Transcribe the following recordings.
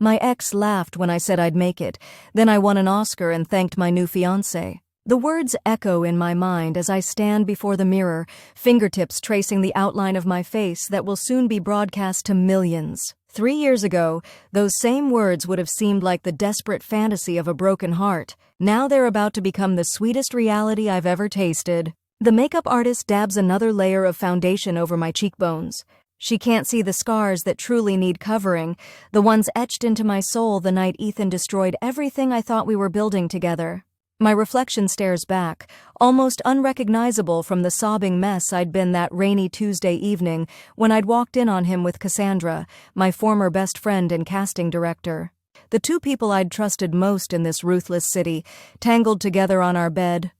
My ex laughed when I said I'd make it. Then I won an Oscar and thanked my new fiancé. The words echo in my mind as I stand before the mirror, fingertips tracing the outline of my face that will soon be broadcast to millions. 3 years ago, those same words would have seemed like the desperate fantasy of a broken heart. Now they're about to become the sweetest reality I've ever tasted. The makeup artist dabs another layer of foundation over my cheekbones. She can't see the scars that truly need covering, the ones etched into my soul the night Ethan destroyed everything I thought we were building together. My reflection stares back, almost unrecognizable from the sobbing mess I'd been that rainy Tuesday evening when I'd walked in on him with Cassandra, my former best friend and casting director. The two people I'd trusted most in this ruthless city, tangled together on our bed,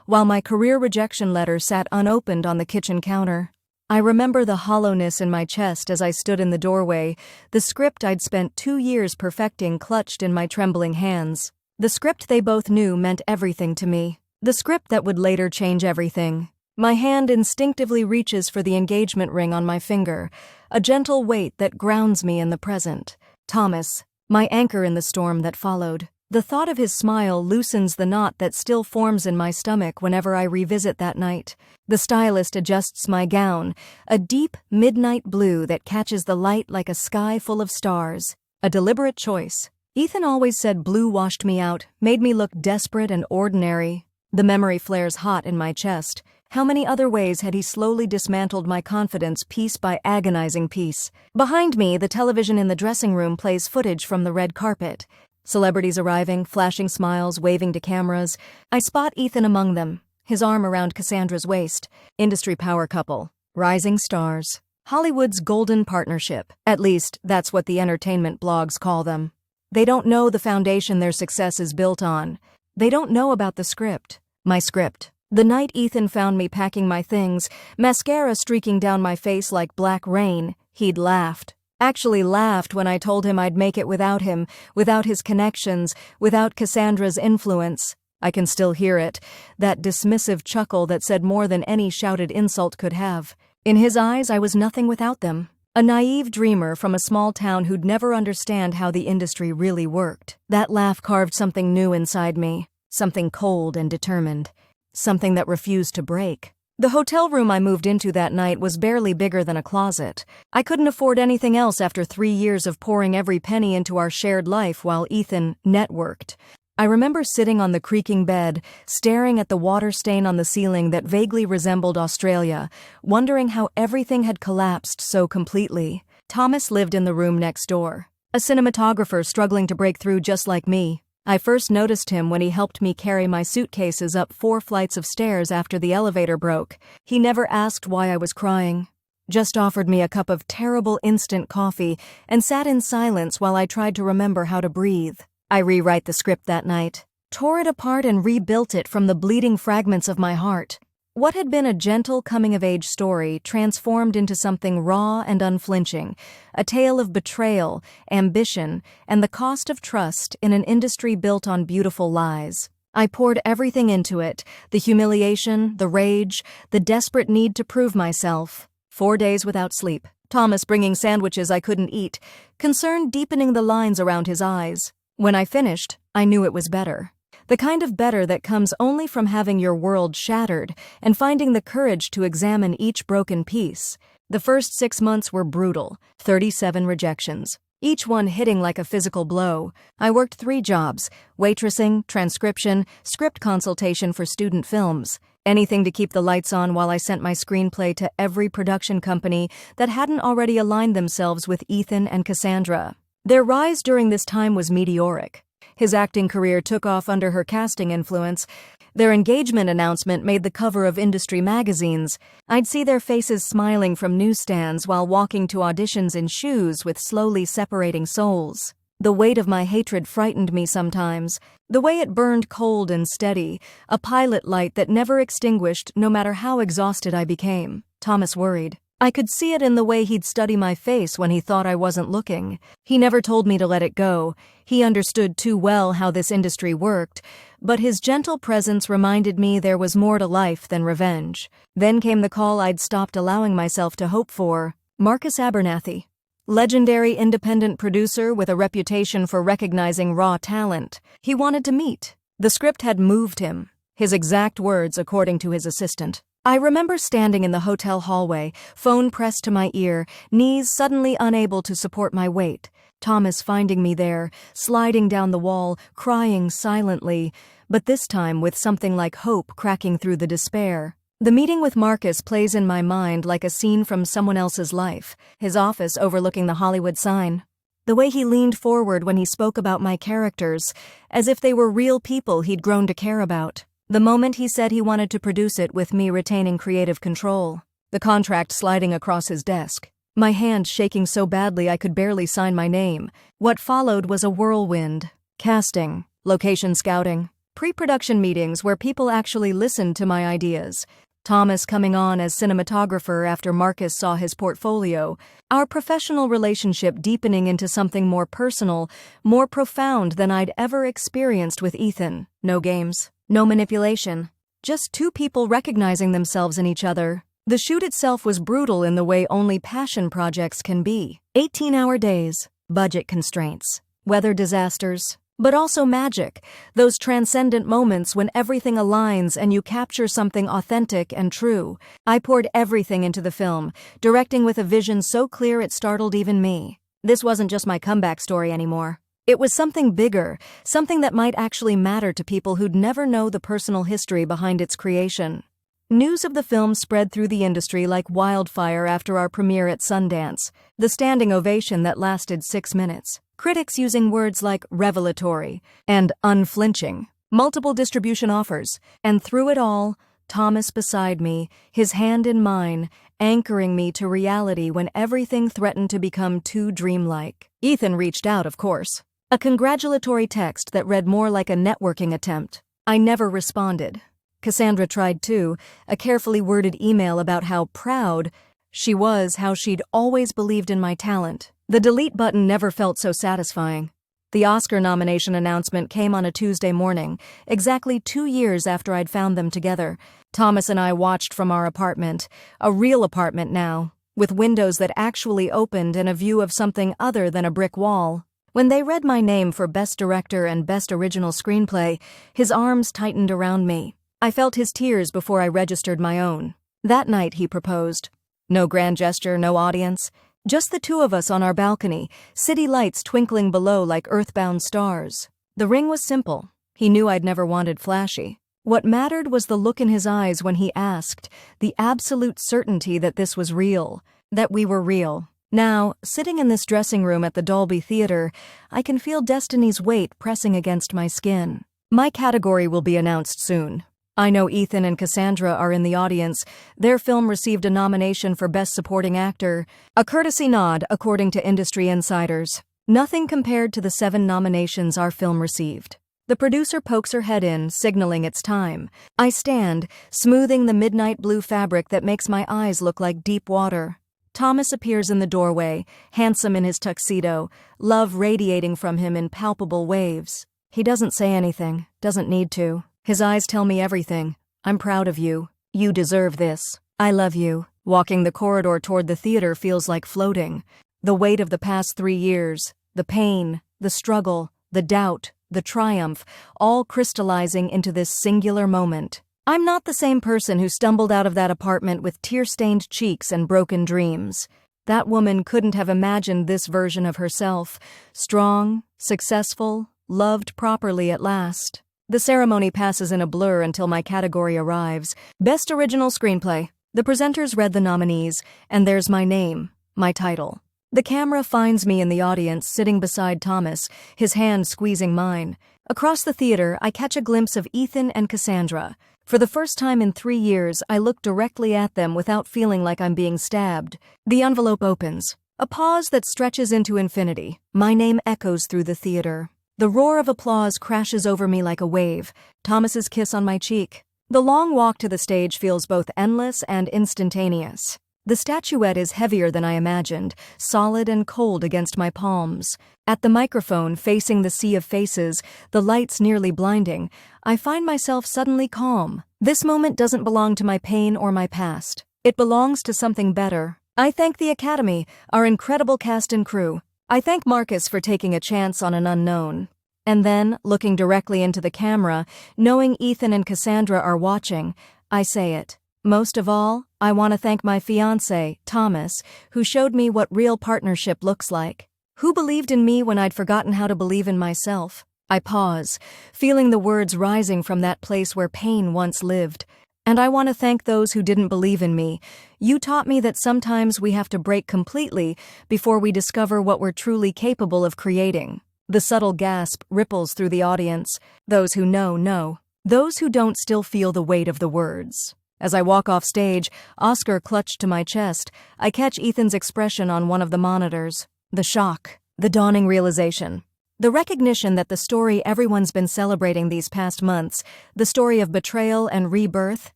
while my career rejection letter sat unopened on the kitchen counter. I remember the hollowness in my chest as I stood in the doorway, the script I'd spent 2 years perfecting clutched in my trembling hands. The script they both knew meant everything to me. The script that would later change everything. My hand instinctively reaches for the engagement ring on my finger, a gentle weight that grounds me in the present. Thomas, my anchor in the storm that followed. The thought of his smile loosens the knot that still forms in my stomach whenever I revisit that night. The stylist adjusts my gown, a deep midnight blue that catches the light like a sky full of stars. A deliberate choice. Ethan always said blue washed me out, made me look desperate and ordinary. The memory flares hot in my chest. How many other ways had he slowly dismantled my confidence piece by agonizing piece? Behind me, the television in the dressing room plays footage from the red carpet. Celebrities arriving, flashing smiles, waving to cameras. I spot Ethan among them, his arm around Cassandra's waist. Industry power couple. Rising stars. Hollywood's golden partnership. At least, that's what the entertainment blogs call them. They don't know the foundation their success is built on. They don't know about the script. My script. The night Ethan found me packing my things, mascara streaking down my face like black rain, he'd laughed. Actually laughed when I told him I'd make it without him, without his connections, without Cassandra's influence. I can still hear it, that dismissive chuckle that said more than any shouted insult could have. In his eyes, I was nothing without them. A naive dreamer from a small town who'd never understand how the industry really worked. That laugh carved something new inside me, something cold and determined, something that refused to break. The hotel room I moved into that night was barely bigger than a closet. I couldn't afford anything else after 3 years of pouring every penny into our shared life while Ethan networked. I remember sitting on the creaking bed, staring at the water stain on the ceiling that vaguely resembled Australia, wondering how everything had collapsed so completely. Thomas lived in the room next door, a cinematographer struggling to break through just like me. I first noticed him when he helped me carry my suitcases up 4 flights of stairs after the elevator broke. He never asked why I was crying, just offered me a cup of terrible instant coffee and sat in silence while I tried to remember how to breathe. I rewrite the script that night, tore it apart and rebuilt it from the bleeding fragments of my heart. What had been a gentle coming-of-age story transformed into something raw and unflinching, a tale of betrayal, ambition, and the cost of trust in an industry built on beautiful lies. I poured everything into it, the humiliation, the rage, the desperate need to prove myself. 4 days without sleep, Thomas bringing sandwiches I couldn't eat, concern deepening the lines around his eyes. When I finished, I knew it was better. The kind of better that comes only from having your world shattered and finding the courage to examine each broken piece. The first 6 months were brutal, 37 rejections, each one hitting like a physical blow. I worked 3 jobs, waitressing, transcription, script consultation for student films. Anything to keep the lights on while I sent my screenplay to every production company that hadn't already aligned themselves with Ethan and Cassandra. Their rise during this time was meteoric. His acting career took off under her casting influence. Their engagement announcement made the cover of industry magazines. I'd see their faces smiling from newsstands while walking to auditions in shoes with slowly separating soles. The weight of my hatred frightened me sometimes. The way it burned cold and steady, a pilot light that never extinguished no matter how exhausted I became. Thomas worried. I could see it in the way he'd study my face when he thought I wasn't looking. He never told me to let it go. He understood too well how this industry worked, but his gentle presence reminded me there was more to life than revenge. Then came the call I'd stopped allowing myself to hope for. Marcus Abernathy. legendary independent producer with a reputation for recognizing raw talent. He wanted to meet. The script had moved him. His exact words, according to his assistant. I remember standing in the hotel hallway, phone pressed to my ear, knees suddenly unable to support my weight. Thomas finding me there, sliding down the wall, crying silently, but this time with something like hope cracking through the despair. The meeting with Marcus plays in my mind like a scene from someone else's life, his office overlooking the Hollywood sign. The way he leaned forward when he spoke about my characters, as if they were real people he'd grown to care about. The moment he said he wanted to produce it with me retaining creative control. The contract sliding across his desk. My hand shaking so badly I could barely sign my name. What followed was a whirlwind. Casting, location scouting, pre-production meetings where people actually listened to my ideas. Thomas coming on as cinematographer after Marcus saw his portfolio. Our professional relationship deepening into something more personal, more profound than I'd ever experienced with Ethan. No games. No manipulation. Just two people recognizing themselves in each other. The shoot itself was brutal in the way only passion projects can be. 18-hour days, budget constraints, weather disasters, but also magic, those transcendent moments when everything aligns and you capture something authentic and true. I poured everything into the film, directing with a vision so clear it startled even me. This wasn't just my comeback story anymore. It was something bigger, something that might actually matter to people who'd never know the personal history behind its creation. News of the film spread through the industry like wildfire after our premiere at Sundance, the standing ovation that lasted 6 minutes. Critics using words like revelatory and unflinching, multiple distribution offers, and through it all, Thomas beside me, his hand in mine, anchoring me to reality when everything threatened to become too dreamlike. Ethan reached out, of course. A congratulatory text that read more like a networking attempt. I never responded. Cassandra tried too, a carefully worded email about how proud she was, how she'd always believed in my talent. The delete button never felt so satisfying. The Oscar nomination announcement came on a Tuesday morning, exactly 2 years after I'd found them together. Thomas and I watched from our apartment, a real apartment now, with windows that actually opened and a view of something other than a brick wall. When they read my name for Best Director and Best Original Screenplay, his arms tightened around me. I felt his tears before I registered my own. That night he proposed. No grand gesture, no audience. Just the two of us on our balcony, city lights twinkling below like earthbound stars. The ring was simple. He knew I'd never wanted flashy. What mattered was the look in his eyes when he asked, the absolute certainty that this was real, that we were real. Now, sitting in this dressing room at the Dolby Theater, I can feel destiny's weight pressing against my skin. My category will be announced soon. I know Ethan and Cassandra are in the audience. Their film received a nomination for Best Supporting Actor, a courtesy nod according to industry insiders. Nothing compared to the 7 nominations our film received. The producer pokes her head in, signaling it's time. I stand, smoothing the midnight blue fabric that makes my eyes look like deep water. Thomas appears in the doorway, handsome in his tuxedo, love radiating from him in palpable waves. He doesn't say anything, doesn't need to. His eyes tell me everything. I'm proud of you. You deserve this. I love you. Walking the corridor toward the theater feels like floating. The weight of the past 3 years, the pain, the struggle, the doubt, the triumph, all crystallizing into this singular moment. I'm not the same person who stumbled out of that apartment with tear-stained cheeks and broken dreams. That woman couldn't have imagined this version of herself. Strong, successful, loved properly at last. The ceremony passes in a blur until my category arrives. Best Original Screenplay. The presenters read the nominees, and there's my name, my title. The camera finds me in the audience, sitting beside Thomas, his hand squeezing mine. Across the theater, I catch a glimpse of Ethan and Cassandra. For the first time in 3 years, I look directly at them without feeling like I'm being stabbed. The envelope opens. A pause that stretches into infinity. My name echoes through the theater. The roar of applause crashes over me like a wave. Thomas's kiss on my cheek. The long walk to the stage feels both endless and instantaneous. The statuette is heavier than I imagined, solid and cold against my palms. At the microphone, facing the sea of faces, the lights nearly blinding, I find myself suddenly calm. This moment doesn't belong to my pain or my past. It belongs to something better, I thank the Academy, our incredible cast and crew. I thank Marcus for taking a chance on an unknown. And then, looking directly into the camera, knowing Ethan and Cassandra are watching, I say it. Most of all, I want to thank my fiancé, Thomas, who showed me what real partnership looks like. Who believed in me when I'd forgotten how to believe in myself? I pause, feeling the words rising from that place where pain once lived. And I want to thank those who didn't believe in me. You taught me that sometimes we have to break completely before we discover what we're truly capable of creating. The subtle gasp ripples through the audience. Those who know. Those who don't still feel the weight of the words. As I walk off stage, Oscar clutched to my chest. I catch Ethan's expression on one of the monitors. The shock. The dawning realization. The recognition that the story everyone's been celebrating these past months, the story of betrayal and rebirth,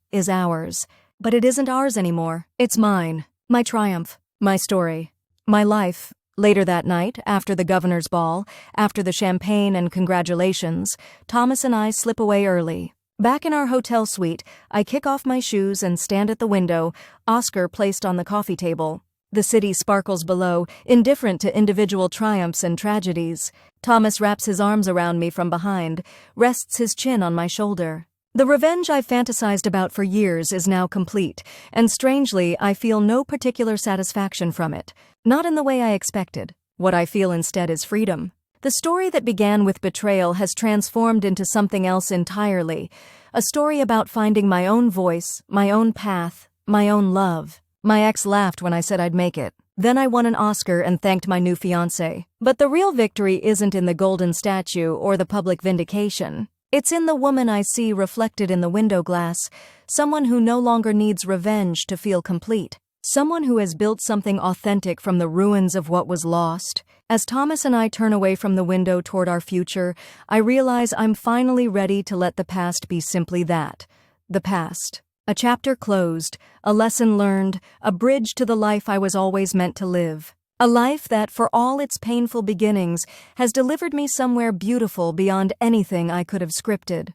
is ours. But it isn't ours anymore. It's mine. My triumph. My story. My life. Later that night, after the governor's ball, after the champagne and congratulations, Thomas and I slip away early. Back in our hotel suite, I kick off my shoes and stand at the window, Oscar placed on the coffee table. The city sparkles below, indifferent to individual triumphs and tragedies. Thomas wraps his arms around me from behind, rests his chin on my shoulder. The revenge I've fantasized about for years is now complete, and strangely, I feel no particular satisfaction from it. Not in the way I expected. What I feel instead is freedom. The story that began with betrayal has transformed into something else entirely. A story about finding my own voice, my own path, my own love. My ex laughed when I said I'd make it. Then I won an Oscar and thanked my new fiancé. But the real victory isn't in the golden statue or the public vindication. It's in the woman I see reflected in the window glass, someone who no longer needs revenge to feel complete. Someone who has built something authentic from the ruins of what was lost. As Thomas and I turn away from the window toward our future, I realize I'm finally ready to let the past be simply that. The past. A chapter closed, a lesson learned, a bridge to the life I was always meant to live. A life that, for all its painful beginnings, has delivered me somewhere beautiful beyond anything I could have scripted.